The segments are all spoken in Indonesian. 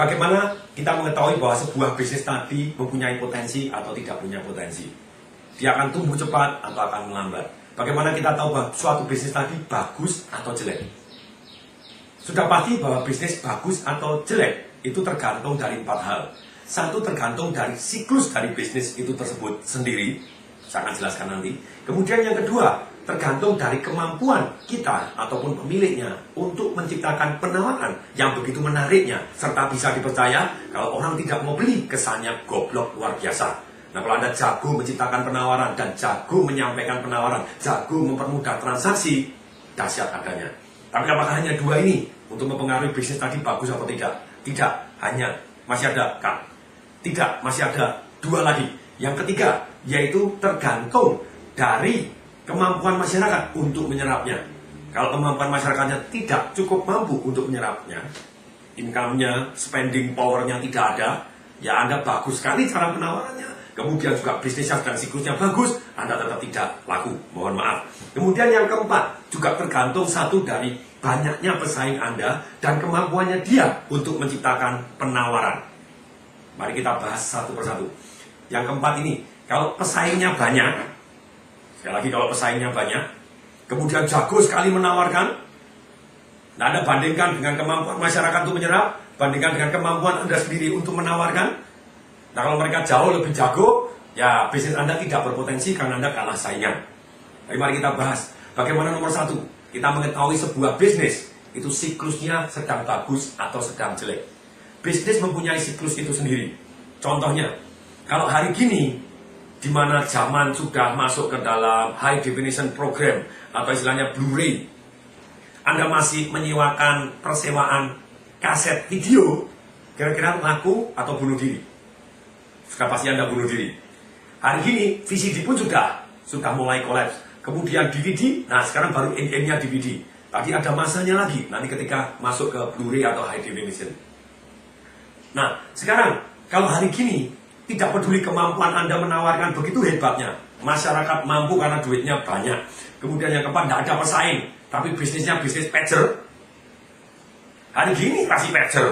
Bagaimana kita mengetahui bahwa sebuah bisnis tadi mempunyai potensi atau tidak punya potensi? Dia akan tumbuh cepat atau akan melambat? Bagaimana kita tahu bahwa suatu bisnis tadi bagus atau jelek? Sudah pasti bahwa bisnis bagus atau jelek itu tergantung dari 4 hal. Satu, tergantung dari siklus dari bisnis itu tersebut sendiri. Saya akan jelaskan nanti. Kemudian yang kedua, tergantung dari kemampuan kita ataupun pemiliknya untuk menciptakan penawaran yang begitu menariknya serta bisa dipercaya. Kalau orang tidak mau beli, kesannya goblok luar biasa. Nah, kalau Anda jago menciptakan penawaran dan jago menyampaikan penawaran, jago mempermudah transaksi, dahsyat adanya. Tapi apakah hanya 2 ini untuk mempengaruhi bisnis tadi bagus atau tidak? Tidak, hanya masih ada Kak. Tidak, masih ada 2 lagi. Yang ketiga, yaitu tergantung dari kemampuan masyarakat untuk menyerapnya. Kalau kemampuan masyarakatnya tidak cukup mampu untuk menyerapnya, income-nya, spending power-nya tidak ada, ya Anda bagus sekali cara penawarannya, kemudian juga bisnisnya dan siklusnya bagus, Anda tetap tidak laku, mohon maaf. Kemudian yang keempat, juga tergantung satu dari banyaknya pesaing Anda dan kemampuannya dia untuk menciptakan penawaran. Mari kita bahas satu persatu. Yang keempat ini, kalau pesaingnya banyak, sekali lagi kalau pesaingnya banyak, kemudian jago sekali menawarkan, nah Anda bandingkan dengan kemampuan masyarakat untuk menyerap, bandingkan dengan kemampuan Anda sendiri untuk menawarkan. Nah kalau mereka jauh lebih jago, ya bisnis Anda tidak berpotensi karena Anda kalah saingan. Tapi mari kita bahas, bagaimana nomor 1, kita mengetahui sebuah bisnis, itu siklusnya sedang bagus atau sedang jelek. Bisnis mempunyai siklus itu sendiri. Contohnya, kalau hari gini, di mana zaman sudah masuk ke dalam high definition program atau istilahnya Blu-ray, Anda masih menyewakan persewaan kaset video, kira-kira laku atau bunuh diri? Sudah pasti Anda bunuh diri. Hari ini VCD pun sudah mulai kolaps. Kemudian DVD, nah sekarang baru endingnya DVD. Tadi ada masanya lagi, nanti ketika masuk ke Blu-ray atau high definition. Nah sekarang kalau hari gini tidak peduli kemampuan Anda menawarkan begitu hebatnya, masyarakat mampu karena duitnya banyak. Kemudian yang keempat, tidak ada pesaing, tapi bisnisnya bisnis pager. Hari gini kasih pager,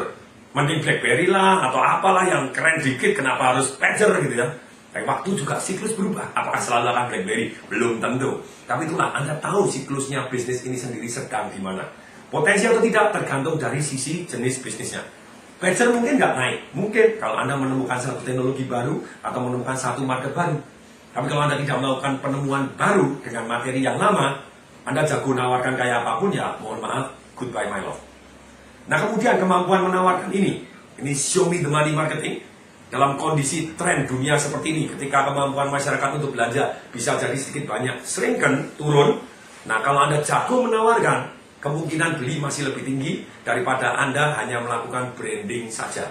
mending BlackBerry lah atau apalah yang keren dikit, kenapa harus pager gitu ya. Tapi waktu juga siklus berubah. Apakah selalu akan BlackBerry? Belum tentu. Tapi itulah Anda tahu siklusnya bisnis ini sendiri sedang di mana. Potensi atau tidak tergantung dari sisi jenis bisnisnya. Pager mungkin nggak naik, mungkin kalau Anda menemukan satu teknologi baru atau menemukan satu market baru. Tapi kalau Anda tidak melakukan penemuan baru dengan materi yang lama, Anda jago menawarkan kayak apapun, ya mohon maaf, goodbye my love. Nah kemudian kemampuan menawarkan ini show me the money marketing. Dalam kondisi tren dunia seperti ini, ketika kemampuan masyarakat untuk belanja bisa jadi sedikit banyak shrinken, turun. Nah kalau Anda jago menawarkan, kemungkinan beli masih lebih tinggi daripada Anda hanya melakukan branding saja.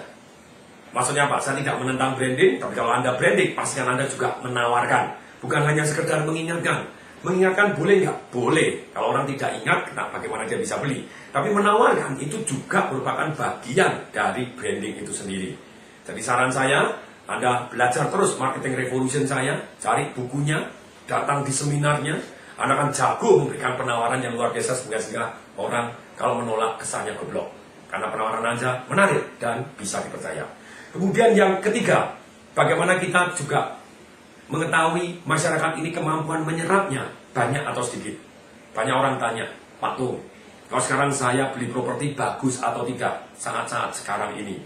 Maksudnya apa? Saya tidak menentang branding, tapi kalau Anda branding, pastikan Anda juga menawarkan. Bukan hanya sekedar mengingatkan. Mengingatkan boleh nggak? Boleh. Kalau orang tidak ingat, nah bagaimana dia bisa beli? Tapi menawarkan itu juga merupakan bagian dari branding itu sendiri. Jadi saran saya, Anda belajar terus marketing revolution saya, cari bukunya, datang di seminarnya, Anda akan jago memberikan penawaran yang luar biasa sehingga orang kalau menolak kesannya goblok. Karena penawaran Anda menarik dan bisa dipercaya. Kemudian yang ketiga, bagaimana kita juga mengetahui masyarakat ini kemampuan menyerapnya banyak atau sedikit. Banyak orang tanya, Pak Tung, kalau sekarang saya beli properti bagus atau tidak? Saat-saat sekarang ini.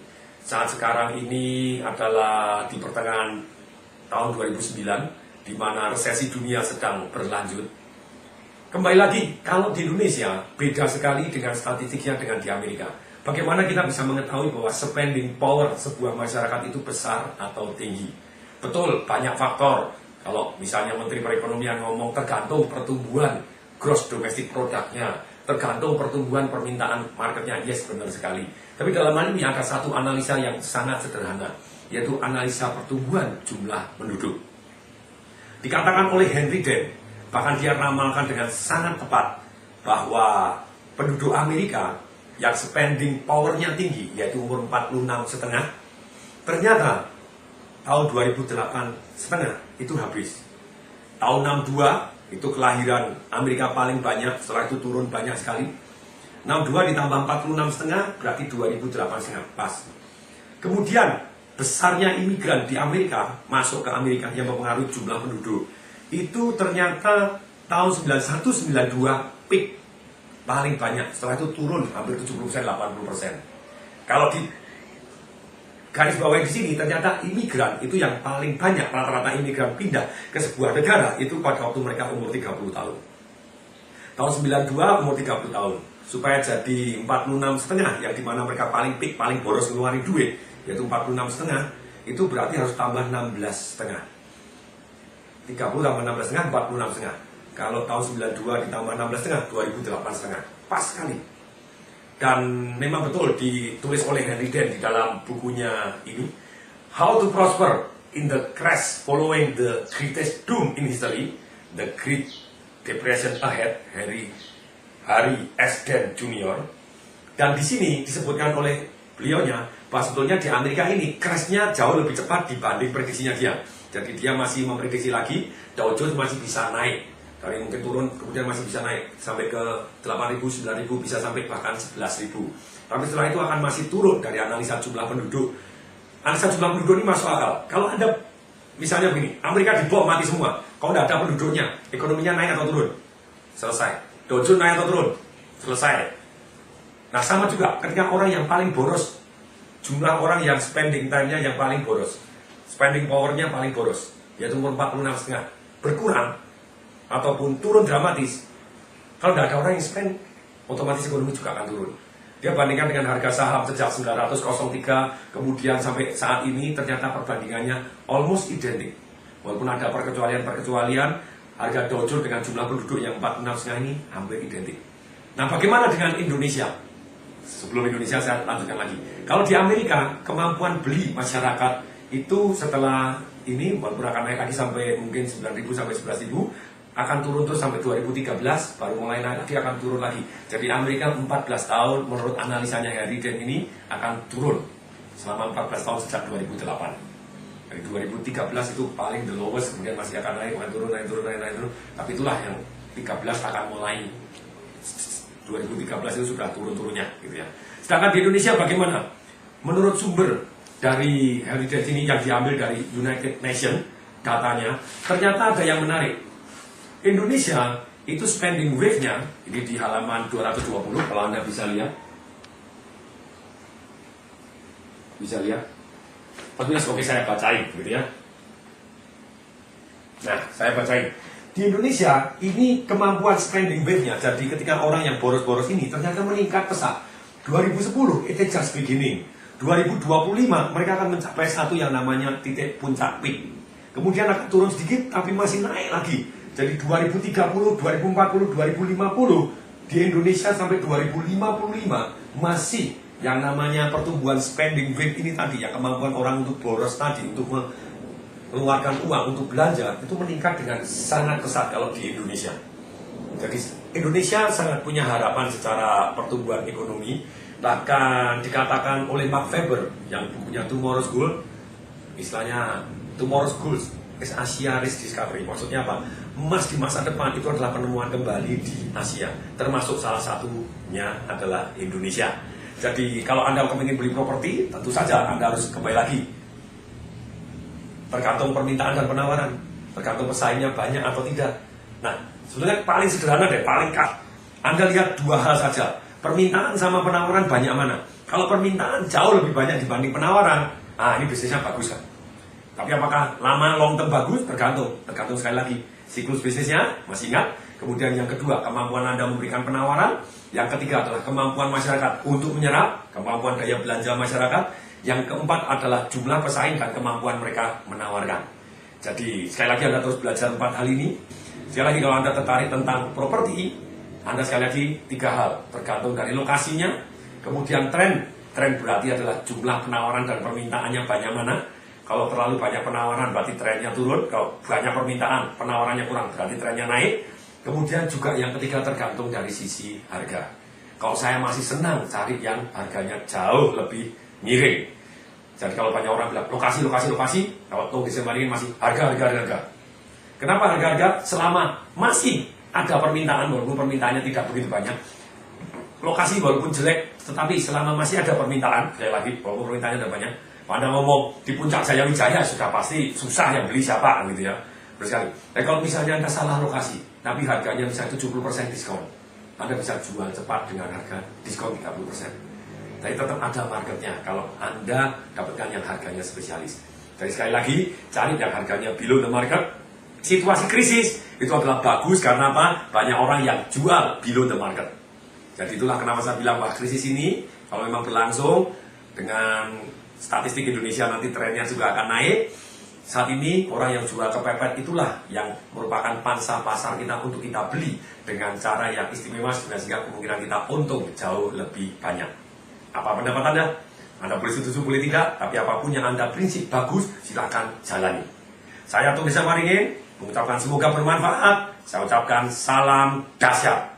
Saat sekarang ini adalah di pertengahan tahun 2009, di mana resesi dunia sedang berlanjut. Kembali lagi, kalau di Indonesia beda sekali dengan statistiknya dengan di Amerika. Bagaimana kita bisa mengetahui bahwa spending power sebuah masyarakat itu besar atau tinggi? Betul, banyak faktor. Kalau misalnya Menteri Perekonomian ngomong tergantung pertumbuhan gross domestic produknya, tergantung pertumbuhan permintaan marketnya, yes benar sekali. Tapi dalam hal ini ada satu analisa yang sangat sederhana, yaitu analisa pertumbuhan jumlah penduduk. Dikatakan oleh Henry Dent, bahkan dia ramalkan dengan sangat tepat bahwa penduduk Amerika yang spending powernya tinggi, yaitu umur 46,5, ternyata tahun 2008 setengah itu habis. Tahun 62 itu kelahiran Amerika paling banyak, setelah itu turun banyak sekali. 62 ditambah 46,5 berarti 2008 setengah, pas. Kemudian besarnya imigran di Amerika masuk ke Amerika yang mempengaruhi jumlah penduduk itu ternyata tahun 91-92 peak paling banyak. Setelah itu turun hampir 70%, 80%. Kalau di garis bawah di sini ternyata imigran itu yang paling banyak, rata-rata imigran pindah ke sebuah negara itu pada waktu mereka umur 30 tahun. Tahun 92 umur 30 tahun. Supaya jadi 46,5 yang dimana mereka paling peak, paling boros ngeluarin duit, yaitu 46,5, itu berarti harus tambah 16,5. 30 tambah 16,5, 46,5. Kalau tahun 92 ditambah 16,5, 2008,5. Pas sekali. Dan memang betul ditulis oleh Henry Dent di dalam bukunya ini, How to Prosper in the Crash Following the Greatest Doom in History, The Great Depression Ahead, Harry S. Dent Jr. Dan di sini disebutkan oleh beliaunya bahwa sebetulnya di Amerika ini crashnya jauh lebih cepat dibanding prediksinya dia. Jadi dia masih memprediksi lagi Dow Jones masih bisa naik. Dari mungkin turun, kemudian masih bisa naik sampai ke 8.000, 9.000, bisa sampai bahkan 11.000. Tapi setelah itu akan masih turun dari analisa jumlah penduduk. Analisa jumlah penduduk ini masuk akal. Kalau Anda, misalnya begini, Amerika dibom mati semua. Kalau tidak ada penduduknya, ekonominya naik atau turun? Selesai. Dow Jones naik atau turun? Selesai. Nah sama juga ketika orang yang paling boros, jumlah orang yang spending time-nya yang paling boros, spending power-nya paling boros, yaitu umur 46,5, berkurang ataupun turun dramatis. Kalau tidak ada orang yang spend, otomatis ekonomi juga akan turun. Dia bandingkan dengan harga saham sejak 903 kemudian sampai saat ini ternyata perbandingannya almost identik. Walaupun ada perkecualian, harga Dow Jones dengan jumlah penduduk yang 46,5 ini hampir identik. Nah bagaimana dengan Indonesia? Sebelum Indonesia saya lanjutkan lagi. Kalau di Amerika kemampuan beli masyarakat itu setelah ini walaupun akan naik lagi sampai mungkin 9.000 sampai 11.000, akan turun terus sampai 2013, baru mulai naik lagi akan turun lagi. Jadi Amerika 14 tahun menurut analisanya Harry Dent ini akan turun selama 14 tahun sejak 2008. Dari 2013 itu paling the lowest, kemudian masih akan naik turun. Tapi itulah yang 13 akan mulai, 2013 itu sudah turun-turunnya gitu ya. Sedangkan di Indonesia bagaimana? Menurut sumber dari Harry Dent ini yang diambil dari United Nations datanya, ternyata ada yang menarik. Indonesia itu spending wave-nya ini di halaman 220 kalau Anda bisa lihat. Oke, saya bacain gitu ya. Nah, saya bacain. Di Indonesia ini kemampuan spending wave-nya. Jadi ketika orang yang boros-boros ini ternyata meningkat pesat. 2010 itu just beginning. 2025 mereka akan mencapai satu yang namanya titik puncak peak. Kemudian akan turun sedikit tapi masih naik lagi. Jadi 2030, 2040, 2050 di Indonesia sampai 2055 masih yang namanya pertumbuhan spending wave ini tadi, yang kemampuan orang untuk boros tadi, untuk mengeluarkan uang untuk belanja itu meningkat dengan sangat pesat kalau di Indonesia. Jadi Indonesia sangat punya harapan secara pertumbuhan ekonomi. Bahkan dikatakan oleh Mark Faber yang punya Tomorrow's Gold, istilahnya Tomorrow's Gold is Asia Risk Discovery. Maksudnya apa? Emas di masa depan itu adalah penemuan kembali di Asia, termasuk salah satunya adalah Indonesia. Jadi kalau Anda ingin beli properti, tentu saja Anda harus kembali lagi, tergantung permintaan dan penawaran, tergantung pesaingnya banyak atau tidak. Nah, sebenarnya paling sederhana deh, paling cut. Anda lihat dua hal saja, permintaan sama penawaran banyak mana. Kalau permintaan jauh lebih banyak dibanding penawaran, ini bisnisnya bagus kan. Tapi apakah lama long term bagus? Tergantung sekali lagi siklus bisnisnya, masih ingat. Kemudian yang kedua, kemampuan Anda memberikan penawaran. Yang ketiga adalah kemampuan masyarakat untuk menyerap, kemampuan daya belanja masyarakat. Yang keempat adalah jumlah pesaing dan kemampuan mereka menawarkan. Jadi sekali lagi Anda terus belajar 4 hal ini. Sekali lagi kalau Anda tertarik tentang properti, Anda sekali lagi 3 hal, tergantung dari lokasinya. Kemudian tren berarti adalah jumlah penawaran dan permintaannya banyak mana. Kalau terlalu banyak penawaran berarti trennya turun. Kalau banyak permintaan, penawarannya kurang berarti trennya naik. Kemudian juga yang ketiga tergantung dari sisi harga. Kalau saya masih senang cari yang harganya jauh lebih miring. Jadi kalau banyak orang bilang lokasi, kalau tuh Desember ini masih harga. Kenapa harga? Selama masih ada permintaan, walaupun permintaannya tidak begitu banyak. Lokasi walaupun jelek, tetapi selama masih ada permintaan, sekali lagi walaupun permintaannya ada banyak, Anda ngomong di puncak Jaya Wijaya sudah pasti susah yang beli siapa gitu ya. Bersekali. Kalau misalnya Anda salah lokasi, tapi harganya bisa 70% diskon, Anda bisa jual cepat dengan harga diskon 30%. Tapi tetap ada marketnya kalau Anda dapatkan yang harganya spesialis. Jadi sekali lagi, cari yang harganya below the market. Situasi krisis itu adalah bagus karena apa? Banyak orang yang jual below the market. Jadi itulah kenapa saya bilang bahwa krisis ini kalau memang berlangsung dengan statistik Indonesia nanti trennya juga akan naik. Saat ini orang yang jual kepepet itulah yang merupakan pangsa pasar kita untuk kita beli dengan cara yang istimewa sehingga kemungkinan kita untung jauh lebih banyak. Apa pendapat Anda? Anda boleh setuju boleh tidak, tapi apapun yang Anda prinsip bagus silakan jalani. Saya Tunggu Samaringin mengucapkan semoga bermanfaat. Saya ucapkan salam dahsyat.